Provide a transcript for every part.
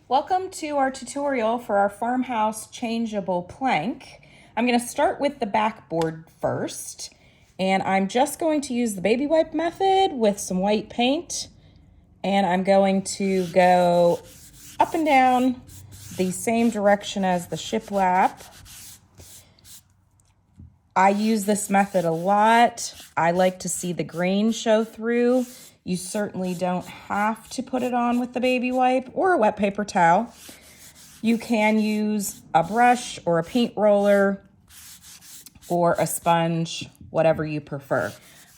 Welcome to our tutorial for our Farmhouse changeable plank. I'm going to start with the backboard first, and I'm just going to use the baby wipe method with some white paint, and I'm going to go up and down the same direction as the shiplap. I use this method a lot. I like to see the grain show through. You certainly don't have to put it on with the baby wipe or a wet paper towel. You can use a brush or a paint roller or a sponge, whatever you prefer.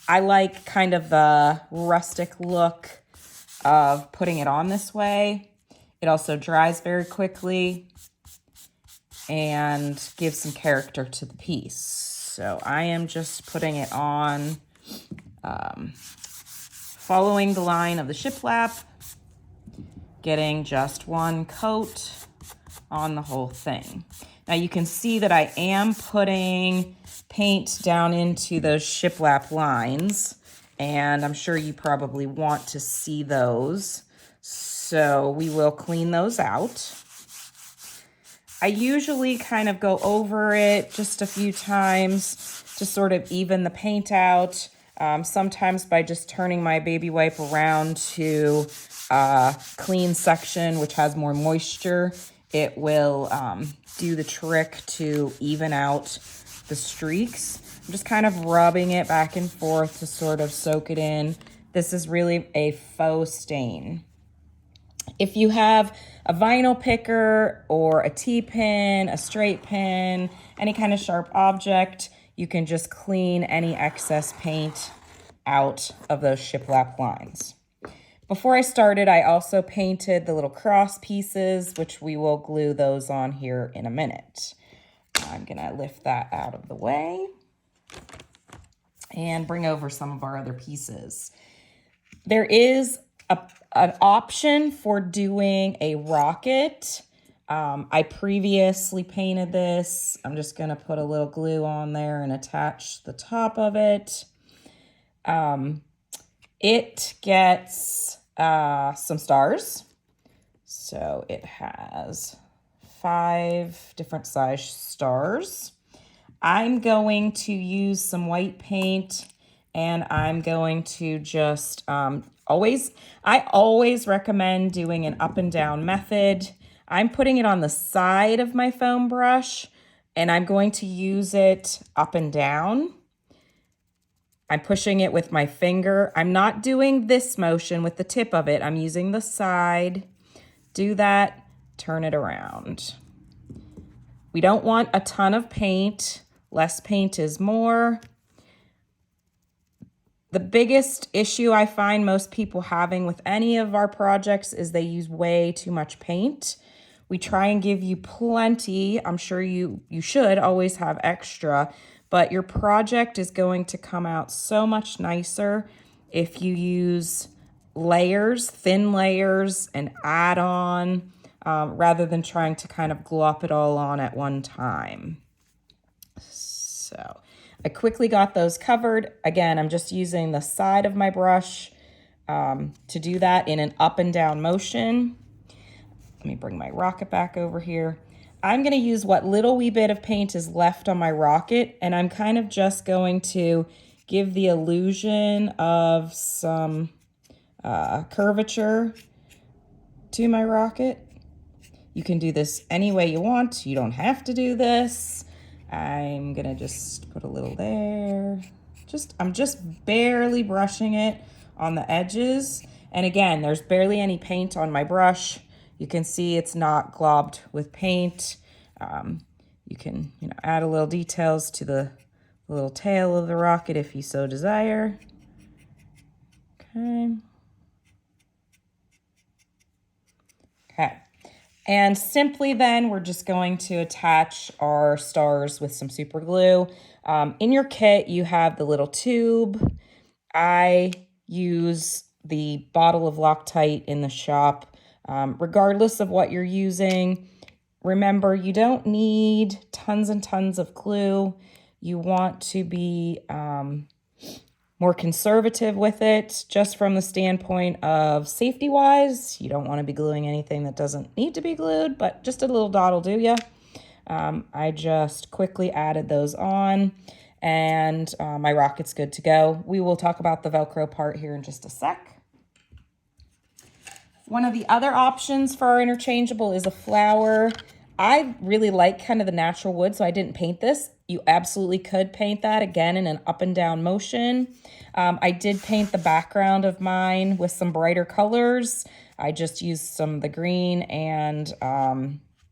I like kind of the rustic look of putting it on this way. It also dries very quickly and gives some character to the piece. So I am just putting it on, following the line of the shiplap, getting just one coat on the whole thing. Now you can see that I am putting paint down into those shiplap lines, and I'm sure you probably want to see those. So we will clean those out. I usually kind of go over it just a few times to sort of even the paint out. Sometimes by just turning my baby wipe around to a clean section, which has more moisture, it will do the trick to even out the streaks. I'm just kind of rubbing it back and forth to sort of soak it in. This is really a faux stain. If you have a vinyl picker or a T-pin, a straight pin, any kind of sharp object, you can just clean any excess paint out of those shiplap lines. Before I started, I also painted the little cross pieces, which we will glue those on here in a minute. I'm gonna lift that out of the way and bring over some of our other pieces. There is an option for doing a rocket. I previously painted this. I'm just going to put a little glue on there and attach the top of it. It gets some stars. So it has 5 different size stars. I'm going to use some white paint, and I'm going to just I always recommend doing an up and down method. I'm putting it on the side of my foam brush, and I'm going to use it up and down. I'm pushing it with my finger. I'm not doing this motion with the tip of it. I'm using the side. Do that, turn it around. We don't want a ton of paint. Less paint is more. The biggest issue I find most people having with any of our projects is they use way too much paint. We try and give you plenty. I'm sure you should always have extra, but your project is going to come out so much nicer if you use layers, thin layers, and add on, rather than trying to kind of glop it all on at one time. So I quickly got those covered. Again, I'm just using the side of my brush to do that in an up and down motion. Let me bring my rocket back over here. I'm going to use what little wee bit of paint is left on my rocket, and I'm kind of just going to give the illusion of some curvature to my rocket. You can do this any way you want. You don't have to do this. I'm gonna just put a little there. I'm just barely brushing it on the edges. And again, there's barely any paint on my brush. You can see it's not globbed with paint. You can, add a little details to the little tail of the rocket if you so desire. Okay. And simply then, we're just going to attach our stars with some super glue. In your kit, you have the little tube. I use the bottle of Loctite in the shop. Regardless of what you're using, remember, you don't need tons and tons of glue. You want to be more conservative with it, just from the standpoint of safety wise. You don't want to be gluing anything that doesn't need to be glued, but just a little dot will do ya. I just quickly added those on, and my rocket's good to go. We will talk about the Velcro part here in just a sec. One of the other options for our interchangeable is a flower. I really like kind of the natural wood, so I didn't paint this. You absolutely could paint that again in an up and down motion. I did paint the background of mine with some brighter colors. I just used some of the green and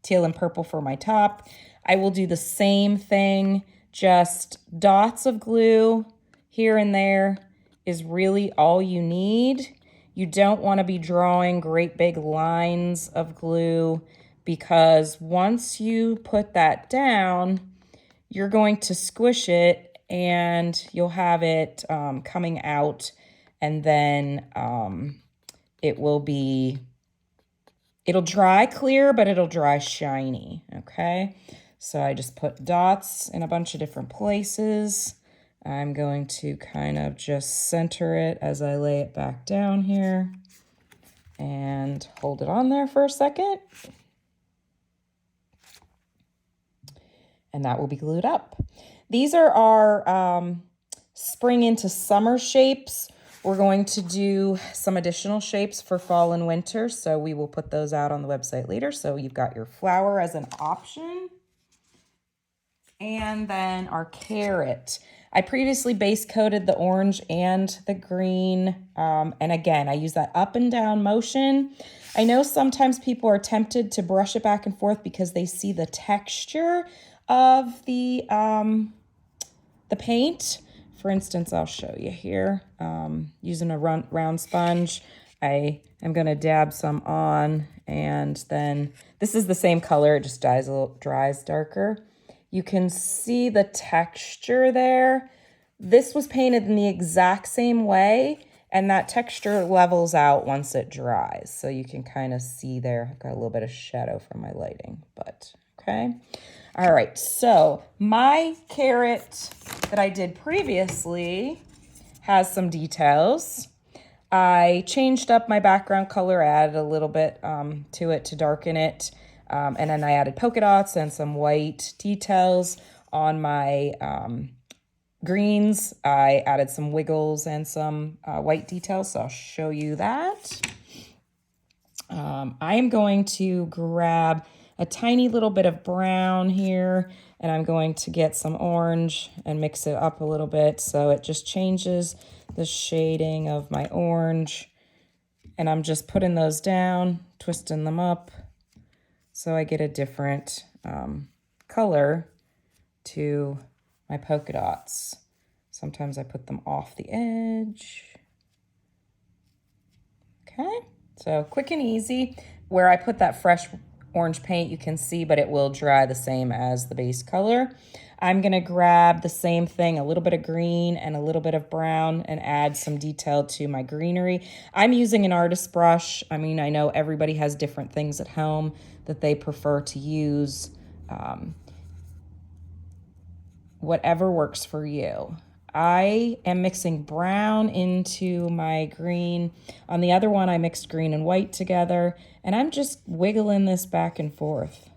teal and purple for my top. I will do the same thing, just dots of glue here and there is really all you need. You don't want to be drawing great big lines of glue, because once you put that down, you're going to squish it and you'll have it coming out, and then it'll dry clear, but it'll dry shiny, okay? So I just put dots in a bunch of different places. I'm going to kind of just center it as I lay it back down here and hold it on there for a second. And that will be glued up. These are our spring into summer shapes. We're going to do some additional shapes for fall and winter, so we will put those out on the website later. So you've got your flower as an option. And then our carrot. I previously base coated the orange and the green. And again, I use that up and down motion. I know sometimes people are tempted to brush it back and forth because they see the texture of the paint. For instance, I'll show you here. Using a round sponge, I am going to dab some on, and then this is the same color, it just dries darker. You can see the texture there. This was painted in the exact same way, and that texture levels out once it dries. So you can kind of see there, I've got a little bit of shadow from my lighting, but okay. All right, so my carrot that I did previously has some details. I changed up my background color, added a little bit to it to darken it. And then I added polka dots and some white details on my greens. I added some wiggles and some white details, so I'll show you that. I am going to grab a tiny little bit of brown here, and I'm going to get some orange and mix it up a little bit so it just changes the shading of my orange. And I'm just putting those down, twisting them up, so I get a different color to my polka dots. Sometimes I put them off the edge. Okay, so quick and easy. Where I put that fresh orange paint, you can see, but it will dry the same as the base color. I'm gonna grab the same thing, a little bit of green and a little bit of brown, and add some detail to my greenery. I'm using an artist brush. I mean, I know everybody has different things at home that they prefer to use. Whatever works for you. I am mixing brown into my green. On the other one, I mixed green and white together, and I'm just wiggling this back and forth.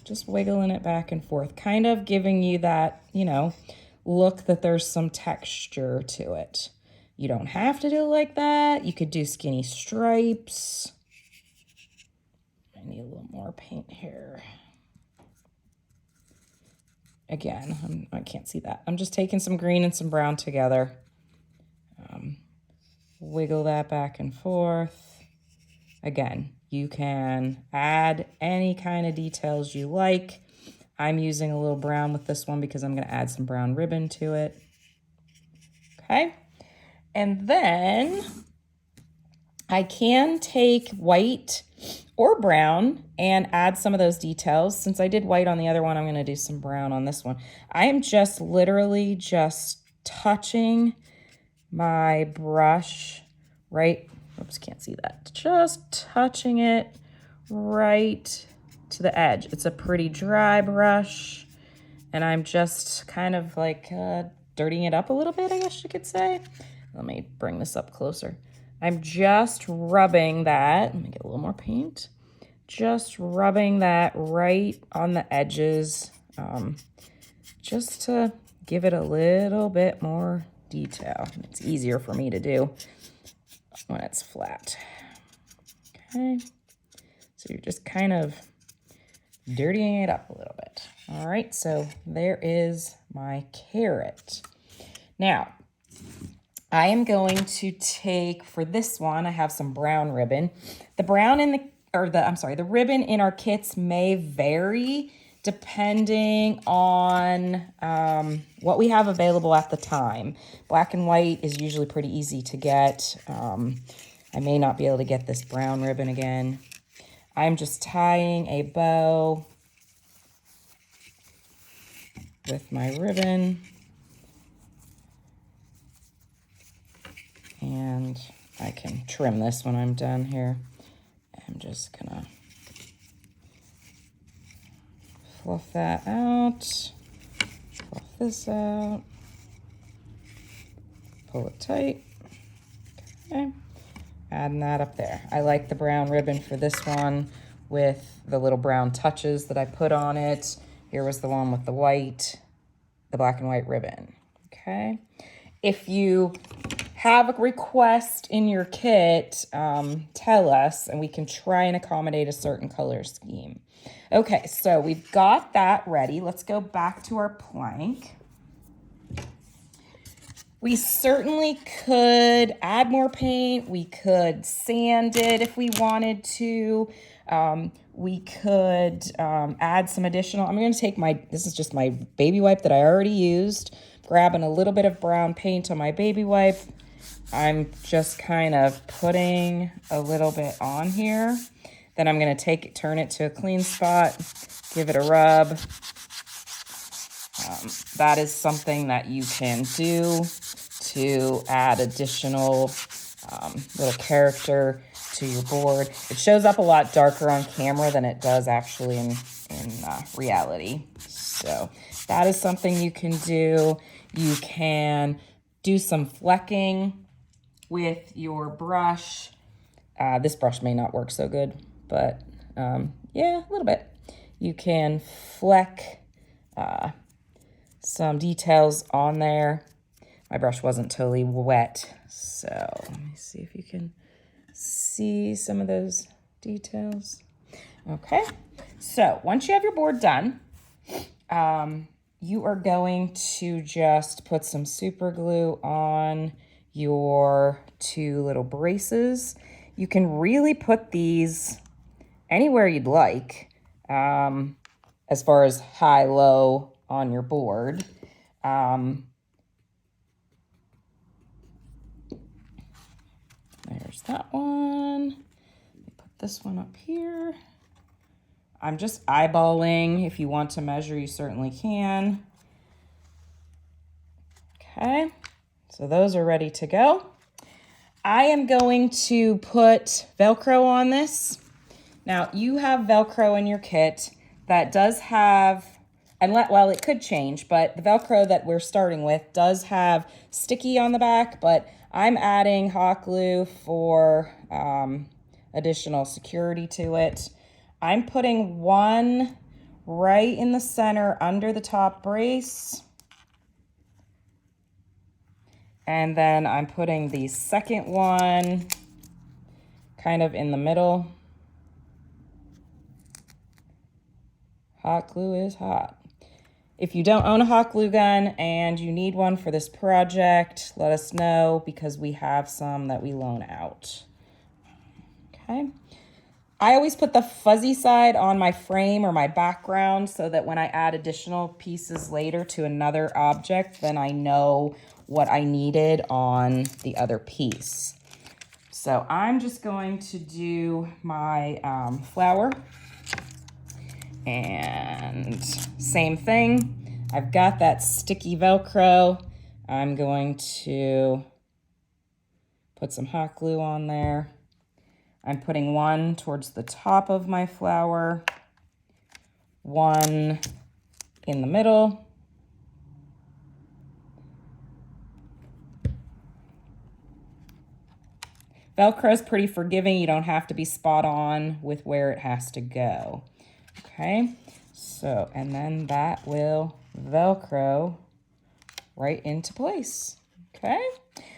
Just wiggling it back and forth, kind of giving you that, you know, look that there's some texture to it. You don't have to do it like that. You could do skinny stripes. I need a little more paint here. Again, I can't see that. I'm just taking some green and some brown together. Wiggle that back and forth. Again, you can add any kind of details you like. I'm using a little brown with this one because I'm going to add some brown ribbon to it. Okay. And then I can take white or brown and add some of those details. Since I did white on the other one, I'm going to do some brown on this one. I am just literally just touching my brush right, oops, can't see that. Just touching it right to the edge. It's a pretty dry brush, and I'm just kind of like dirtying it up a little bit, I guess you could say. Let me bring this up closer. I'm just rubbing that. Let me get a little more paint. Just rubbing that right on the edges, just to give it a little bit more detail. It's easier for me to do when it's flat. Okay, so you're just kind of dirtying it up a little bit. All right, so there is my carrot. Now, I am going to take, for this one, I have some brown ribbon. The brown in the ribbon in our kits may vary depending on what we have available at the time. Black and white is usually pretty easy to get. I may not be able to get this brown ribbon again. I'm just tying a bow with my ribbon. And I can trim this when I'm done here. I'm just gonna fluff that out, fluff this out, pull it tight. Okay, adding that up there. I like the brown ribbon for this one with the little brown touches that I put on it. Here was the one with the white, the black and white ribbon. Okay, if you have a request in your kit, tell us, and we can try and accommodate a certain color scheme. Okay, so we've got that ready. Let's go back to our plank. We certainly could add more paint. We could sand it if we wanted to. We could add some additional, I'm gonna take this is just my baby wipe that I already used, grabbing a little bit of brown paint on my baby wipe. I'm just kind of putting a little bit on here. Then I'm going to turn it to a clean spot, give it a rub. That is something that you can do to add additional little character to your board. It shows up a lot darker on camera than it does actually in reality. So that is something you can do. You can do some flecking with your brush. This brush may not work so good, but yeah, a little bit. You can fleck some details on there. My brush wasn't totally wet, so let me see if you can see some of those details. Okay, so once you have your board done, you are going to just put some super glue on your two little braces. You can really put these anywhere you'd like, as far as high, low on your board. There's that one. Put this one up here. I'm just eyeballing. If you want to measure, you certainly can. Okay. So those are ready to go. I am going to put Velcro on this. Now you have Velcro in your kit that does have, well, it could change, but the Velcro that we're starting with does have sticky on the back, but I'm adding hot glue for additional security to it. I'm putting one right in the center under the top brace. And then I'm putting the second one kind of in the middle. Hot glue is hot. If you don't own a hot glue gun and you need one for this project, let us know because we have some that we loan out. Okay. I always put the fuzzy side on my frame or my background so that when I add additional pieces later to another object, then I know what I needed on the other piece. So I'm just going to do my flower, and same thing. I've got that sticky Velcro. I'm going to put some hot glue on there. I'm putting one towards the top of my flower, one in the middle, Velcro is pretty forgiving. You don't have to be spot on with where it has to go. Okay, so, and then that will Velcro right into place. Okay,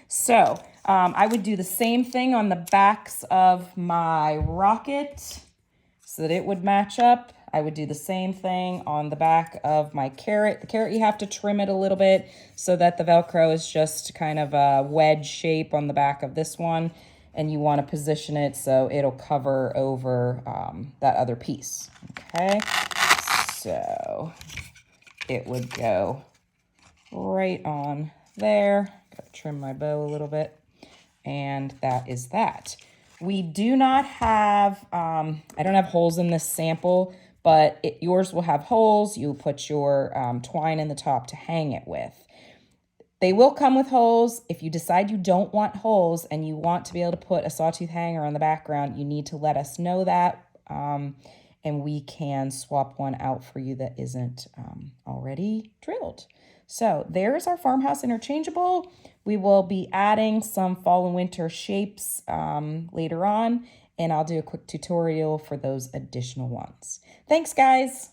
so I would do the same thing on the backs of my rocket so that it would match up. I would do the same thing on the back of my carrot. The carrot, you have to trim it a little bit so that the Velcro is just kind of a wedge shape on the back of this one. And you want to position it so it'll cover over that other piece. Okay, so it would go right on there. Gotta trim my bow a little bit. And that is that. We do not have, I don't have holes in this sample, but yours will have holes. You put your twine in the top to hang it with. They will come with holes. If you decide you don't want holes and you want to be able to put a sawtooth hanger on the background, you need to let us know that, and we can swap one out for you that isn't already drilled. So there's our farmhouse interchangeable. We will be adding some fall and winter shapes later on, and I'll do a quick tutorial for those additional ones. Thanks, guys.